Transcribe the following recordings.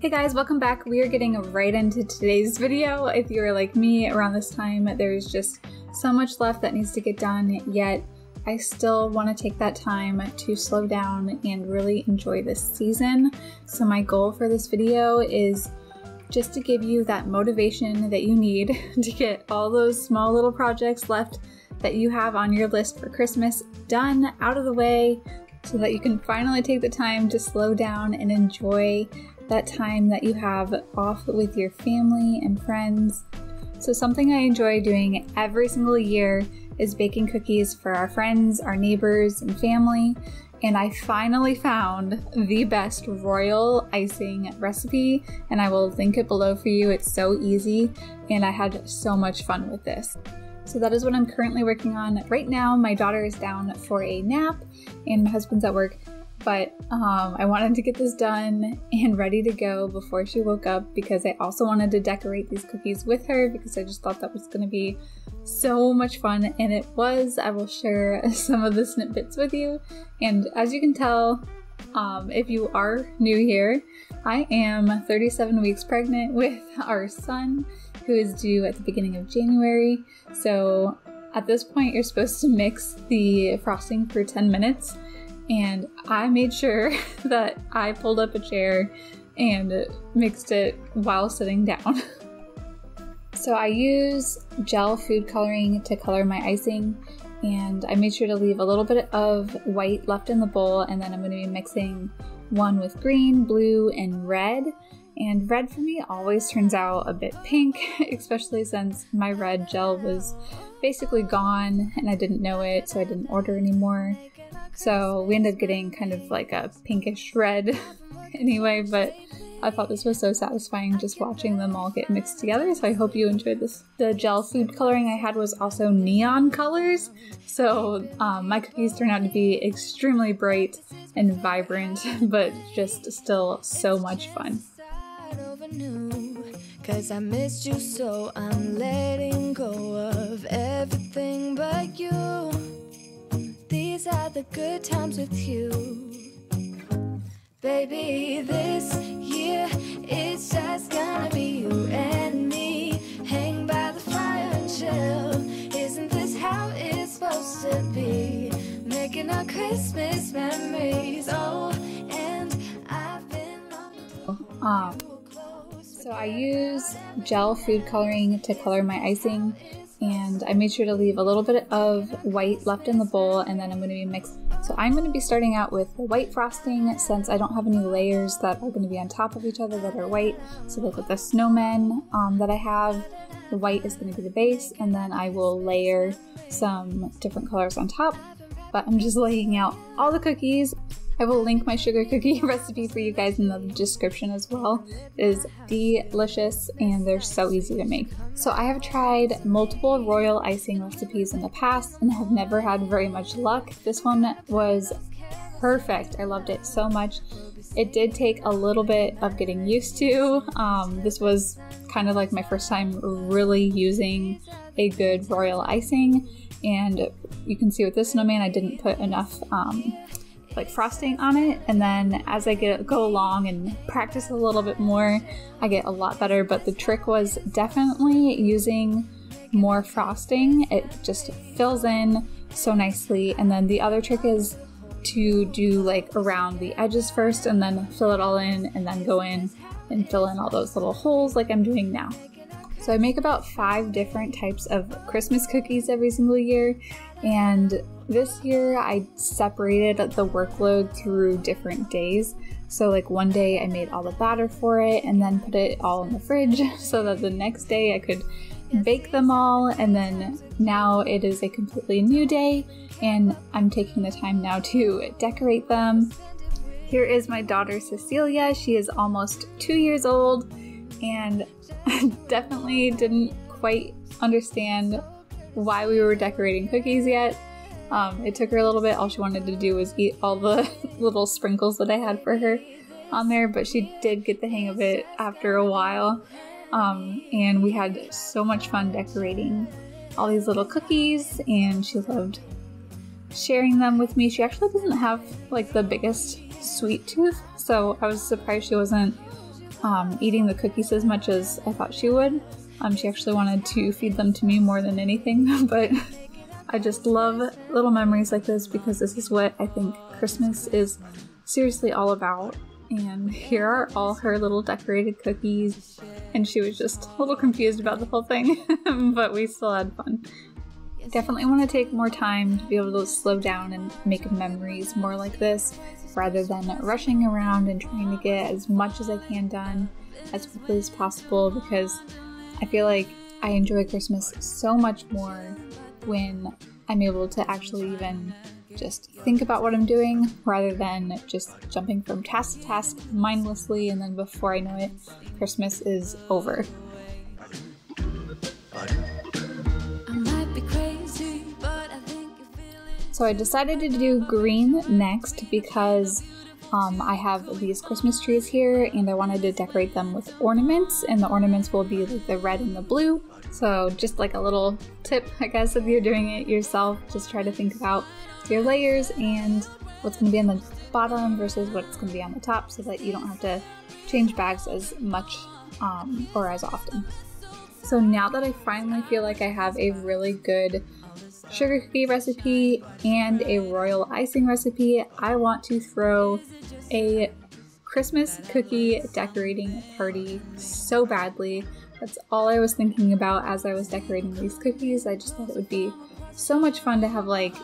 Hey guys, welcome back. We are getting right into today's video. If you're like me around this time, there's just so much left that needs to get done, yet I still want to take that time to slow down and really enjoy this season. So my goal for this video is just to give you that motivation that you need to get all those small little projects left that you have on your list for Christmas done, out of the way, so that you can finally take the time to slow down and enjoy that time that you have off with your family and friends. So something I enjoy doing every single year is baking cookies for our friends, our neighbors, and family. And I finally found the best royal icing recipe, and I will link it below for you. It's so easy, and I had so much fun with this. So that is what I'm currently working on right now. My daughter is down for a nap, and my husband's at work. But I wanted to get this done and ready to go before she woke up, because I also wanted to decorate these cookies with her because I just thought that was going to be so much fun, and it was. I will share some of the snippets with you. And as you can tell, if you are new here, I am 37 weeks pregnant with our son, who is due at the beginning of January. So at this point, you're supposed to mix the frosting for 10 minutes. And I made sure that I pulled up a chair and mixed it while sitting down. So I use gel food coloring to color my icing, and I made sure to leave a little bit of white left in the bowl, and then I'm going to be mixing one with green, blue, and red. And red for me always turns out a bit pink, especially since my red gel was basically gone and I didn't know it, so I didn't order anymore. So we ended up getting kind of like a pinkish red anyway, but I thought this was so satisfying just watching them all get mixed together, so I hope you enjoyed this. The gel food coloring I had was also neon colors, so my cookies turned out to be extremely bright and vibrant, but just still so much fun. 'Cause I missed you, so I'm letting go of everything but you. These are the good times with you. Baby, this year it's just gonna be you and me. Hang by the fire and chill. Isn't this how it's supposed to be? Making our Christmas memories. Oh, and I've been So I use gel food coloring to color my icing, and I made sure to leave a little bit of white left in the bowl, and then I'm going to be mixing. So I'm going to be starting out with the white frosting, since I don't have any layers that are going to be on top of each other that are white. So like with the snowmen that I have, the white is going to be the base, and then I will layer some different colors on top. But I'm just laying out all the cookies. I will link my sugar cookie recipe for you guys in the description as well. It is delicious and they're so easy to make. So I have tried multiple royal icing recipes in the past and have never had very much luck. This one was perfect. I loved it so much. It did take a little bit of getting used to. This was kind of like my first time really using a good royal icing, and you can see with this snowman I didn't put enough like frosting on it, and then as I go along and practice a little bit more, I get a lot better. But the trick was definitely using more frosting. It just fills in so nicely, and then the other trick is to do like around the edges first and then fill it all in, and then go in and fill in all those little holes like I'm doing now. So I make about 5 different types of Christmas cookies every single year, and this year I separated the workload through different days. So like one day I made all the batter for it and then put it all in the fridge so that the next day I could bake them all, and then now it is a completely new day and I'm taking the time now to decorate them. Here is my daughter Cecilia. She is almost 2 years old, and I definitely didn't quite understand why we were decorating cookies yet. It took her a little bit. All she wanted to do was eat all the little sprinkles that I had for her on there, but she did get the hang of it after a while. And we had so much fun decorating all these little cookies, and she loved sharing them with me. She actually doesn't have like the biggest sweet tooth, so I was surprised she wasn't eating the cookies as much as I thought she would. She actually wanted to feed them to me more than anything, but I just love little memories like this because this is what I think Christmas is seriously all about. And here are all her little decorated cookies, and she was just a little confused about the whole thing, but we still had fun. Definitely want to take more time to be able to slow down and make memories more like this, rather than rushing around and trying to get as much as I can done as quickly as possible, because I feel like I enjoy Christmas so much more when I'm able to actually even just think about what I'm doing rather than just jumping from task to task mindlessly, and then before I know it, Christmas is over. So I decided to do green next because I have these Christmas trees here and I wanted to decorate them with ornaments, and the ornaments will be like the red and the blue. So just like a little tip, I guess, if you're doing it yourself, just try to think about your layers and what's going to be on the bottom versus what's going to be on the top, so that you don't have to change bags as much or as often. So now that I finally feel like I have a really good sugar cookie recipe and a royal icing recipe, I want to throw a Christmas cookie decorating party so badly. That's all I was thinking about as I was decorating these cookies. I just thought it would be so much fun to have like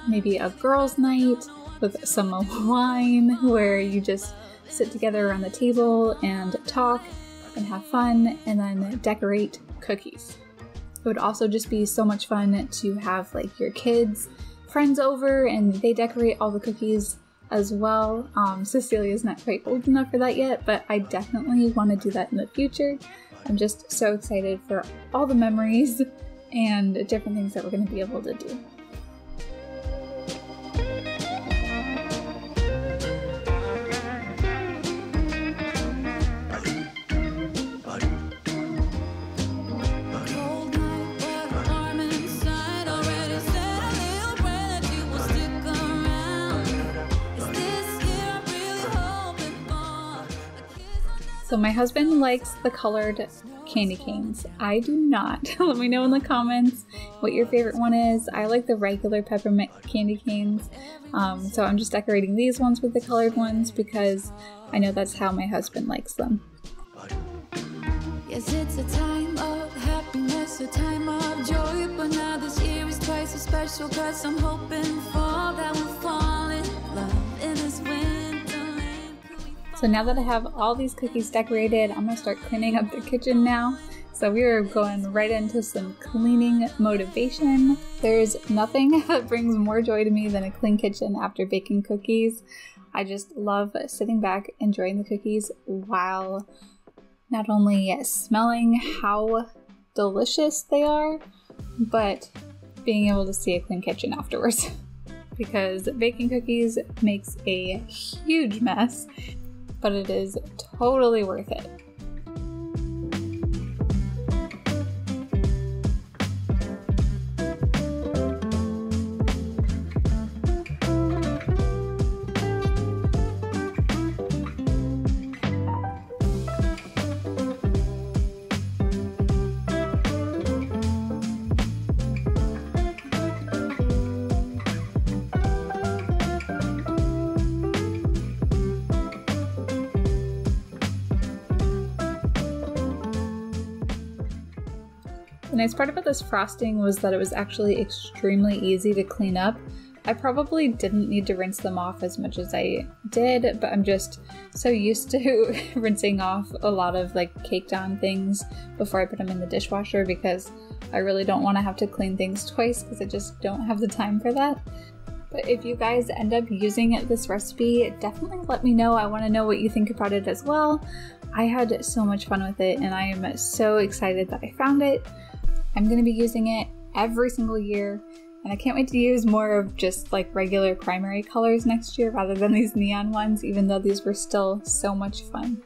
maybe a girls' night with some wine where you just sit together around the table and talk and have fun and then decorate cookies. It would also just be so much fun to have like your kids' friends over and they decorate all the cookies as well. Cecilia's not quite old enough for that yet, but I definitely want to do that in the future. I'm just so excited for all the memories and different things that we're going to be able to do. So my husband likes the colored candy canes. I do not. Let me know in the comments what your favorite one is. I like the regular peppermint candy canes. So I'm just decorating these ones with the colored ones because I know that's how my husband likes them. Yes, it's a time of happiness, a time of joy, but now this year is twice as special, cause I'm hoping for that we'll fall in love in this winter. So now that I have all these cookies decorated, I'm gonna start cleaning up the kitchen now. So we are going right into some cleaning motivation. There's nothing that brings more joy to me than a clean kitchen after baking cookies. I just love sitting back, enjoying the cookies while not only smelling how delicious they are, but being able to see a clean kitchen afterwards. Because baking cookies makes a huge mess, but it is totally worth it. The nice part about this frosting was that it was actually extremely easy to clean up. I probably didn't need to rinse them off as much as I did, but I'm just so used to rinsing off a lot of like caked on things before I put them in the dishwasher, because I really don't want to have to clean things twice because I just don't have the time for that. But if you guys end up using this recipe, definitely let me know. I want to know what you think about it as well. I had so much fun with it and I am so excited that I found it. I'm going to be using it every single year, and I can't wait to use more of just like regular primary colors next year rather than these neon ones, even though these were still so much fun.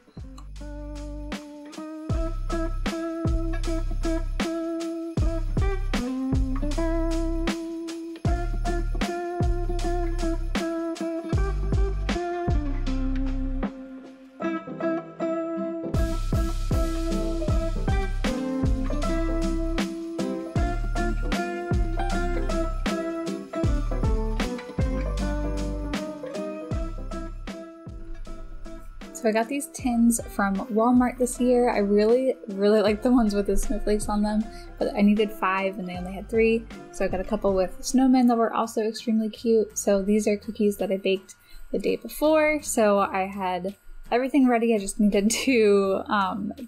So I got these tins from Walmart this year. I really like the ones with the snowflakes on them, but I needed 5 and they only had 3. So I got a couple with snowmen that were also extremely cute. So these are cookies that I baked the day before. So I had everything ready. I just needed to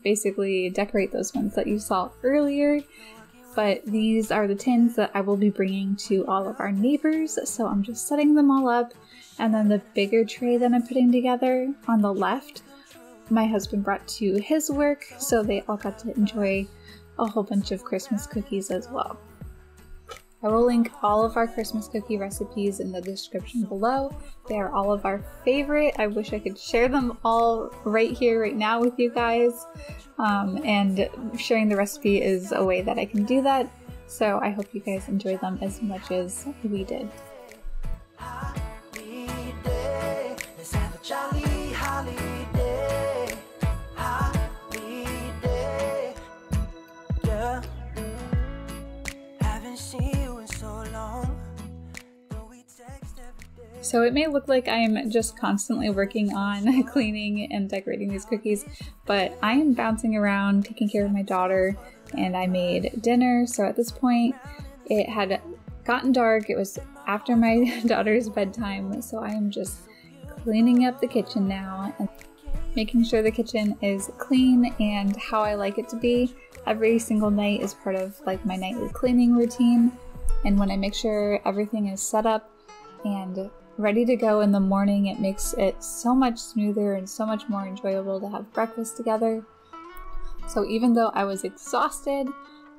basically decorate those ones that you saw earlier. But these are the tins that I will be bringing to all of our neighbors. So I'm just setting them all up. And then the bigger tray that I'm putting together on the left, my husband brought to his work, so they all got to enjoy a whole bunch of Christmas cookies as well. I will link all of our Christmas cookie recipes in the description below. They are all of our favorite. I wish I could share them all right here, right now with you guys. And sharing the recipe is a way that I can do that. So I hope you guys enjoy them as much as we did. Jolly holiday, holiday, yeah. Haven't seen you in so long. We text every day. So it may look like I'm just constantly working on cleaning and decorating these cookies, but I am bouncing around taking care of my daughter, and I made dinner. So at this point, it had gotten dark. It was after my daughter's bedtime, so I am just cleaning up the kitchen now and making sure the kitchen is clean and how I like it to be. Every single night is part of like my nightly cleaning routine, and when I make sure everything is set up and ready to go in the morning, it makes it so much smoother and so much more enjoyable to have breakfast together. So even though I was exhausted,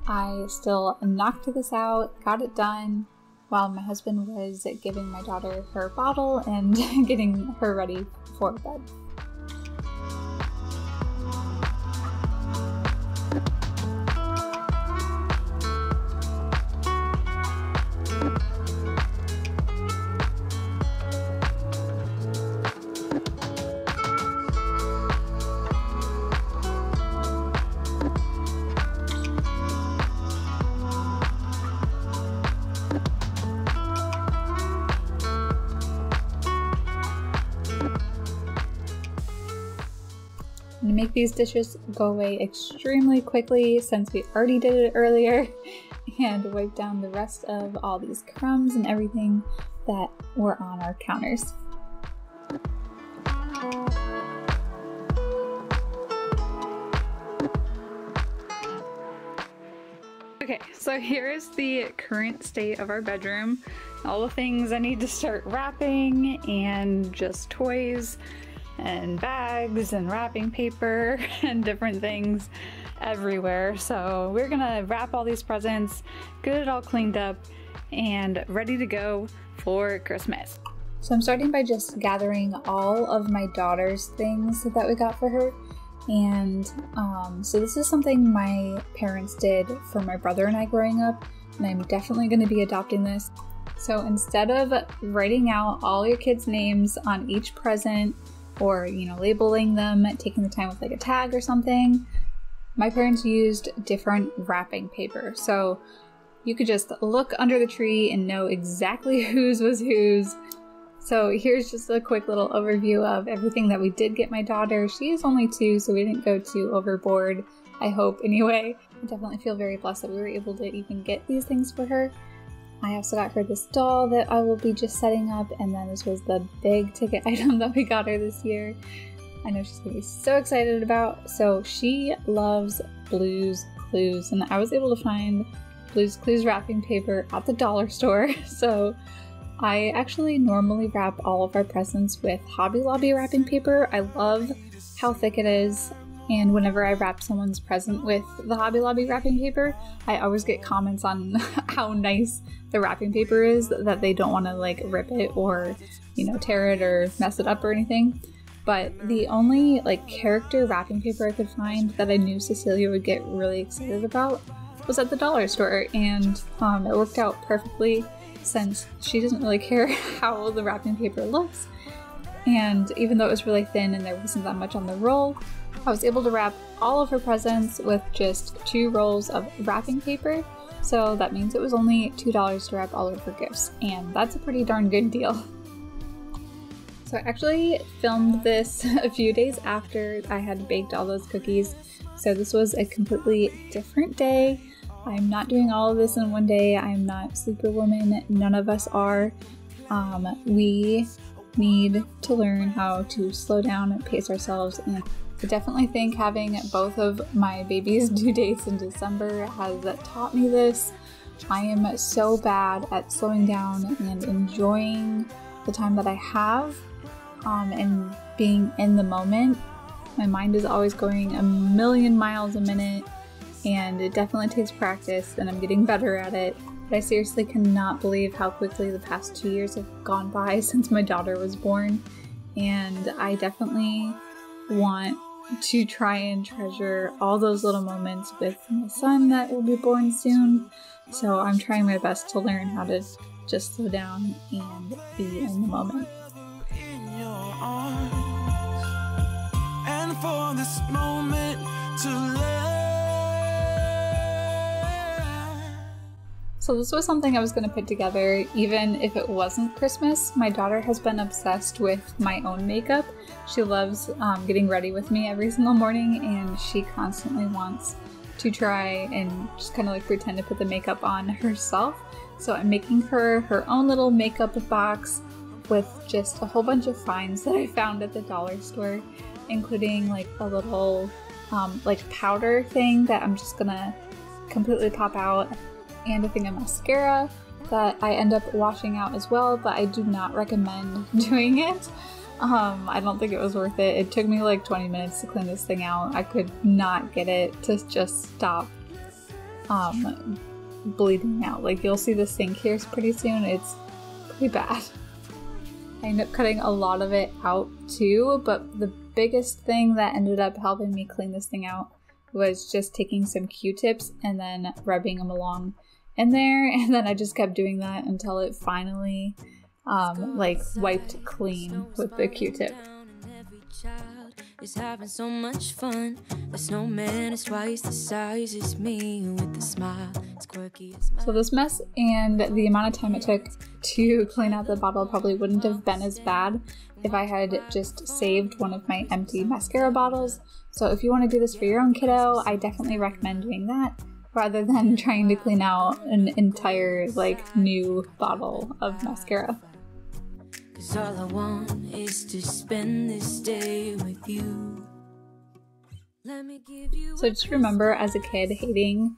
I still knocked this out, got it done, while my husband was giving my daughter her bottle and getting her ready for bed. To make these dishes go away extremely quickly, since we already did it earlier, and wipe down the rest of all these crumbs and everything that were on our counters. Okay, so here is the current state of our bedroom. All the things I need to start wrapping, and just toys and bags and wrapping paper and different things everywhere. So we're gonna wrap all these presents, get it all cleaned up and ready to go for Christmas. So I'm starting by just gathering all of my daughter's things that we got for her. And so this is something my parents did for my brother and I growing up, and I'm definitely going to be adopting this. So instead of writing out all your kids' names on each present, or, you know, labeling them, taking the time with like a tag or something, my parents used different wrapping paper. So you could just look under the tree and know exactly whose was whose. So here's just a quick little overview of everything that we did get my daughter. She is only 2, so we didn't go too overboard, I hope anyway. I definitely feel very blessed that we were able to even get these things for her. I also got her this doll that I will be just setting up, and then this was the big ticket item that we got her this year. I know she's gonna be so excited about. So she loves Blue's Clues, and I was able to find Blue's Clues wrapping paper at the dollar store. So I actually normally wrap all of our presents with Hobby Lobby wrapping paper. I love how thick it is. And whenever I wrap someone's present with the Hobby Lobby wrapping paper, I always get comments on how nice the wrapping paper is, that they don't want to like rip it or, you know, tear it or mess it up or anything. But the only like character wrapping paper I could find that I knew Cecilia would get really excited about was at the dollar store, and it worked out perfectly since she doesn't really care how the wrapping paper looks. And even though it was really thin and there wasn't that much on the roll, I was able to wrap all of her presents with just 2 rolls of wrapping paper. So that means it was only $2 to wrap all of her gifts, and that's a pretty darn good deal. So I actually filmed this a few days after I had baked all those cookies. So this was a completely different day. I'm not doing all of this in one day. I'm not Superwoman. None of us are. We need to learn how to slow down and pace ourselves. And I definitely think having both of my babies' due dates in December has taught me this. I am so bad at slowing down and enjoying the time that I have and being in the moment. My mind is always going a million miles a minute, and it definitely takes practice, and I'm getting better at it. But I seriously cannot believe how quickly the past 2 years have gone by since my daughter was born, and I definitely want to try and treasure all those little moments with my son that will be born soon. So I'm trying my best to learn how to just slow down and be in the moment. In your arms, and for this moment to live. So this was something I was going to put together even if it wasn't Christmas. My daughter has been obsessed with my own makeup. She loves getting ready with me every single morning, and she constantly wants to try and just kind of like pretend to put the makeup on herself. So I'm making her her own little makeup box with just a whole bunch of finds that I found at the dollar store, including like a little like powder thing that I'm just gonna completely pop out, and a thing of mascara that I end up washing out as well, but I do not recommend doing it. I don't think it was worth it. It took me like 20 minutes to clean this thing out. I could not get it to just stop bleeding out. Like, you'll see the sink here pretty soon. It's pretty bad. I ended up cutting a lot of it out too, but the biggest thing that ended up helping me clean this thing out was just taking some Q-tips and then rubbing them along in there, and then I just kept doing that until it finally like wiped clean with the Q-tip. Is having so much fun. The snowman is twice the size as me with a smile. It's quirky. So this mess and the amount of time it took to clean out the bottle probably wouldn't have been as bad if I had just saved one of my empty mascara bottles. So if you want to do this for your own kiddo, I definitely recommend doing that rather than trying to clean out an entire like new bottle of mascara. 'Cause all I want is to spend this day with you. Let me give you. So just remember as a kid hating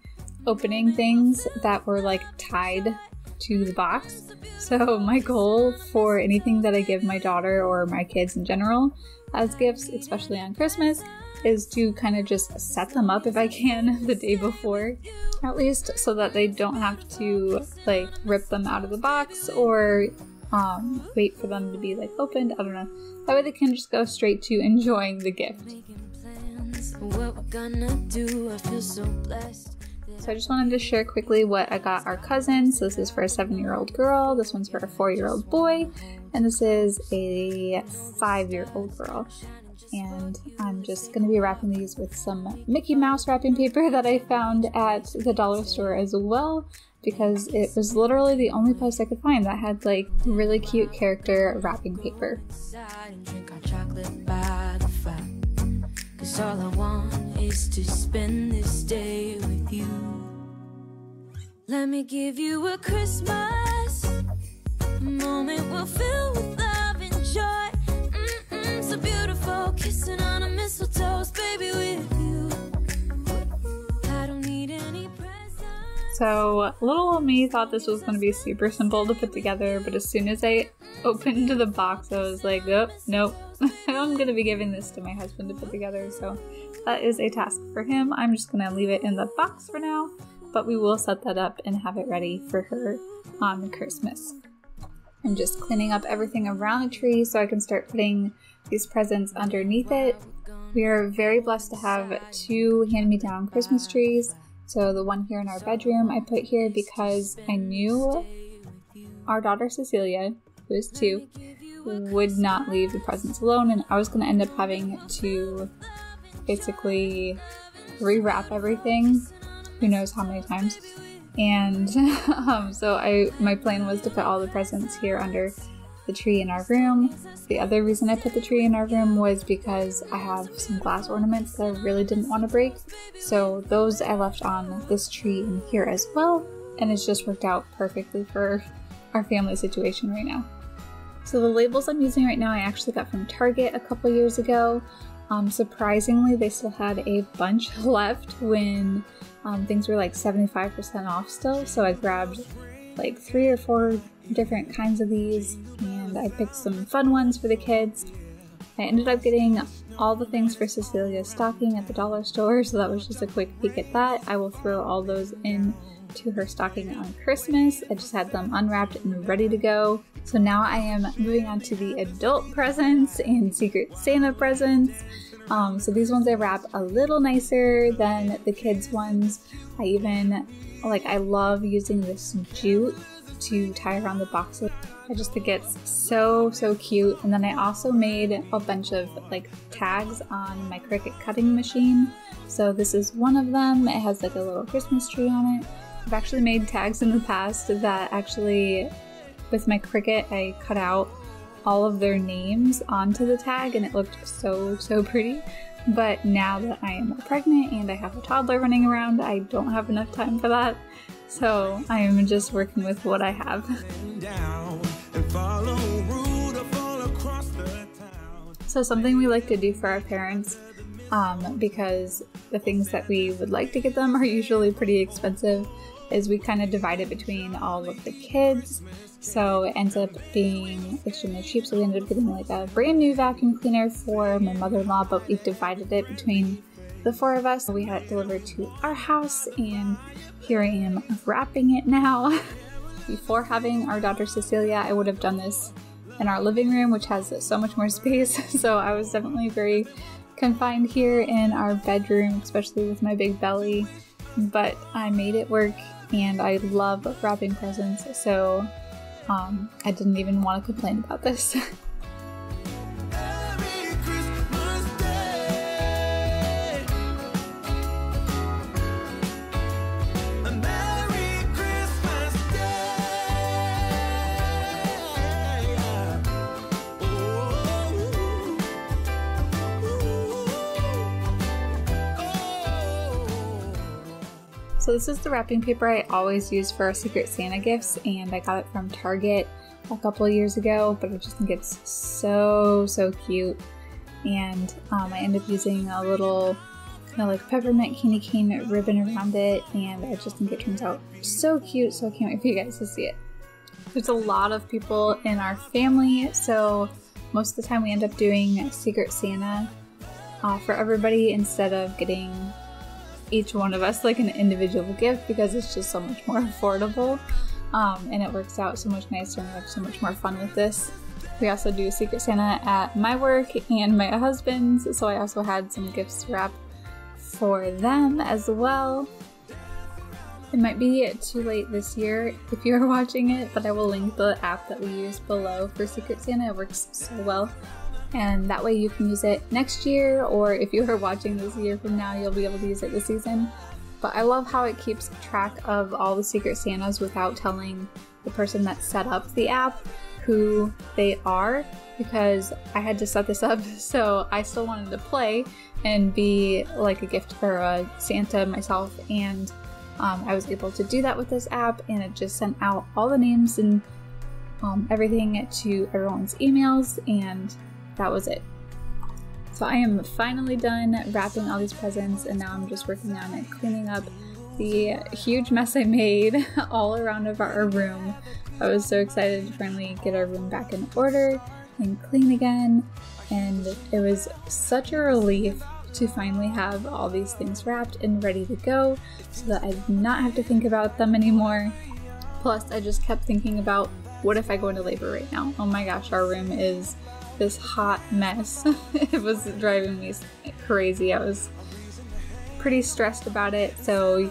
opening things that were like tied to the box. So my goal for anything that I give my daughter or my kids in general as gifts, especially on Christmas, is to kind of just set them up if I can the day before, at least, so that they don't have to like rip them out of the box or wait for them to be like opened. I don't know. That way they can just go straight to enjoying the gift. So I just wanted to share quickly what I got our cousins. So this is for a 7-year-old girl, this one's for a 4-year-old boy, and this is a 5-year-old girl. And I'm just going to be wrapping these with some Mickey Mouse wrapping paper that I found at the dollar store as well, because it was literally the only place I could find that had like really cute character wrapping paper. Cause all I want is to spend this day with you. Let me give you a Christmas moment we'll fill with love and joy. So beautiful, kissing on a mistletoe, baby, with you. I don't need any presents. So little old me thought this was going to be super simple to put together, but as soon as I opened the box, I was like, oh, nope. I'm going to be giving this to my husband to put together, so that is a task for him. I'm just going to leave it in the box for now, but we will set that up and have it ready for her on Christmas. I'm just cleaning up everything around the tree so I can start putting these presents underneath it. We are very blessed to have 2 hand-me-down Christmas trees. So the one here in our bedroom I put here because I knew our daughter Cecilia, who is 2, would not leave the presents alone, and I was going to end up having to basically rewrap everything, who knows how many times. And so my plan was to put all the presents here under the tree in our room. The other reason I put the tree in our room was because I have some glass ornaments that I really didn't want to break. So those I left on this tree in here as well, and it's just worked out perfectly for our family situation right now. So the labels I'm using right now I actually got from Target a couple years ago. Surprisingly, they still had a bunch left when things were like 75% off still, so I grabbed like 3 or 4 different kinds of these, and I picked some fun ones for the kids. I ended up getting all the things for Cecilia's stocking at the dollar store, so that was just a quick peek at that. I will throw all those in to her stocking on Christmas. I just had them unwrapped and ready to go. So now I am moving on to the adult presents and Secret Santa presents. So these ones I wrap a little nicer than the kids ones. I love using this jute to tie around the boxes. I just think it's so cute. And then I also made a bunch of like tags on my Cricut cutting machine. So this is one of them. It has like a little Christmas tree on it. I've actually made tags in the past that actually, with my Cricut, I cut out all of their names onto the tag and it looked so pretty. But now that I am pregnant and I have a toddler running around, I don't have enough time for that. So I am just working with what I have. So something we like to do for our parents, because the things that we would like to get them are usually pretty expensive, is we kind of divide it between all of the kids. So it ends up being extremely cheap. So we ended up getting like a brand new vacuum cleaner for my mother-in-law, but we divided it between the 4 of us. We had it delivered to our house, and here I am wrapping it now. Before having our daughter Cecilia, I would have done this in our living room, which has so much more space. So I was definitely very confined here in our bedroom, especially with my big belly. But I made it work, and I love wrapping presents, so I didn't even want to complain about this. So this is the wrapping paper I always use for our Secret Santa gifts, and I got it from Target a couple of years ago, but I just think it's so cute. And I end up using a little kind of like peppermint candy cane ribbon around it, and I just think it turns out so cute, so I can't wait for you guys to see it. There's a lot of people in our family, so most of the time we end up doing Secret Santa for everybody instead of getting each one of us like an individual gift, because it's just so much more affordable, and it works out so much nicer, and we have so much more fun with this. We also do Secret Santa at my work and my husband's, so I also had some gifts to wrap for them as well. It might be too late this year if you are watching it, but I will link the app that we use below for Secret Santa. It works so well. And that way you can use it next year, or if you are watching this a year from now, you'll be able to use it this season. But I love how it keeps track of all the Secret Santas without telling the person that set up the app who they are, because I had to set this up so I still wanted to play and be like a gift for a Santa myself, and I was able to do that with this app, and it just sent out all the names and everything to everyone's emails, and that was it. So I am finally done wrapping all these presents, and now I'm just working on cleaning up the huge mess I made all around of our room. I was so excited to finally get our room back in order and clean again, and it was such a relief to finally have all these things wrapped and ready to go so that I did not have to think about them anymore. Plus, I just kept thinking about, what if I go into labor right now? Oh my gosh, our room is this hot mess. It was driving me crazy. I was pretty stressed about it, so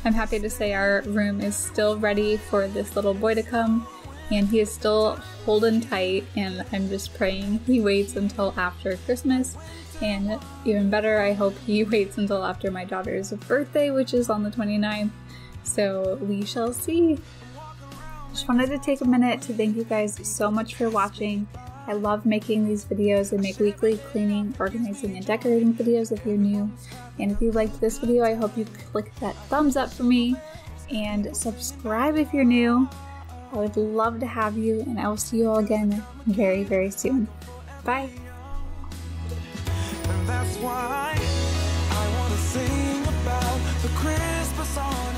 I'm happy to say our room is still ready for this little boy to come, and he is still holding tight, and I'm just praying he waits until after Christmas, and even better, I hope he waits until after my daughter's birthday, which is on the 29th, so we shall see. Just wanted to take a minute to thank you guys so much for watching. I love making these videos. I make weekly cleaning, organizing, and decorating videos if you're new. And if you liked this video, I hope you click that thumbs up for me and subscribe if you're new. I would love to have you, and I will see you all again very, very soon. Bye. And that's why I want to sing about the Christmas song.